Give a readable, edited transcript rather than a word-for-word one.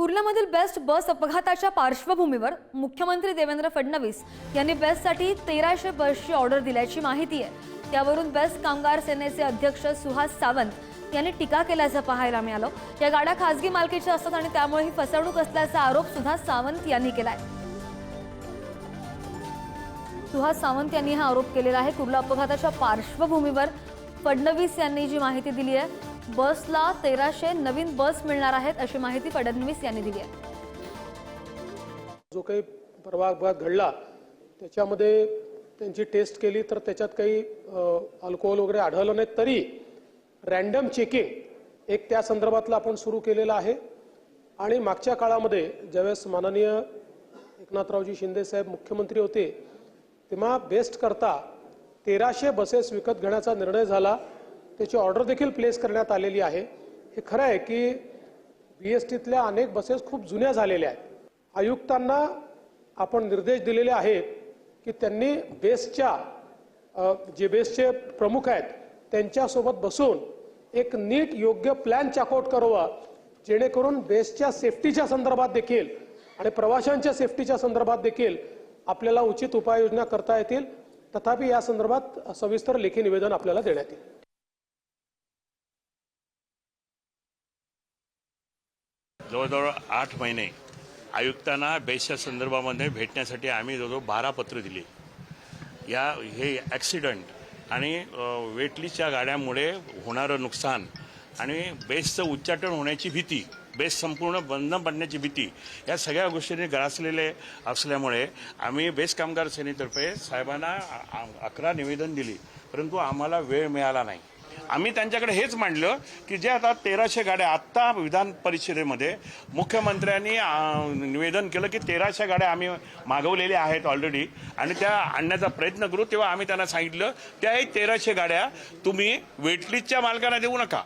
कुर्ल्यामधील best बस अपघाताच्या पार्श्वभूमीवर मुख्यमंत्री देवेंद्र फडणवीस यांनी बेस्टसाठी 1300 बसची ऑर्डर दिल्याची माहिती आहे। त्यावरून बेस्ट कामगार सेनेचे अध्यक्ष सुहास सावंत यांनी टीका केल्याचं पाहायला मिळालं। या गाड्या खासगी मालकीच्या असतात आणि त्यामुळे ही फसवणूक असल्याचा आरोप सुहास सावंत यांनी केलाय। सुहास सावंत यांनी हा आरोप केलेला आहे। कुर्ला अपघाताच्या पार्श्वभूमीवर फडणवीस यांनी जी माहिती दिली आहे, बसला 1300 नवीन बस मिळणार आहेत अशी माहिती फडणवीस यांनी दिली आहे। जो काही परवा अपघात घडला त्याच्यामध्ये त्यांची टेस्ट केली तर त्याच्यात काही अल्कोहोल वगैरे आढळलं नाही, तरी रॅन्डम चेकिंग एक त्या संदर्भातला आपण सुरू केलेला आहे। आणि मागच्या काळामध्ये ज्यावेळेस माननीय एकनाथरावजी शिंदे साहेब मुख्यमंत्री होते तेव्हा बेस्ट करता 1300 बसेस विकत घेण्याचा निर्णय झाला, त्याची ऑर्डर देखील प्लेस करण्यात आलेली आहे। हे खरं आहे की बीएसटीतल्या अनेक बसेस खूप जुन्या झालेल्या आहेत। आयुक्तांना आपण निर्देश दिलेले आहेत की त्यांनी जे बेस्टचे प्रमुख आहेत त्यांच्यासोबत बसून एक नीट योग्य प्लॅन चॅकआउट करावा, जेणेकरून बेस्टच्या सेफ्टीच्या संदर्भात देखील आणि प्रवाशांच्या सेफ्टीच्या संदर्भात देखील आपल्याला उचित उपाययोजना करता येतील। तथापि या संदर्भात सविस्तर लेखी निवेदन आपल्याला देण्यात येईल। जवळजवळ 8 महिने आयुक्तांना बेस्टच्या संदर्भामध्ये भेटण्यासाठी आम्ही जवळजवळ 12 पत्र दिली। हे ॲक्सिडेंट आणि वेटलिस्टच्या गाड्यांमुळे होणारं नुकसान आणि बेस्टचं उच्चाटन होण्याची भीती, बेस्ट संपूर्ण बंद पडण्याची भीती, या सगळ्या गोष्टींनी ग्रासलेले असल्यामुळे आम्ही बेस्ट कामगार सेनेतर्फे साहेबांना 11 निवेदन दिली, परंतु आम्हाला वेळ मिळाला नाही। आम्ही त्यांच्याकडे हेच मांडलं की जे आता 1300 गाड्या आत्ता विधान परिषदेमध्ये मुख्यमंत्र्यांनी निवेदन केलं की 1300 गाड्या आम्ही मागवलेल्या आहेत ऑलरेडी आणि त्या आणण्याचा प्रयत्न करू, तेव्हा आम्ही त्यांना सांगितलं त्या 1300 गाड्या तुम्ही वेटलिस्टच्या मालकांना देऊ नका।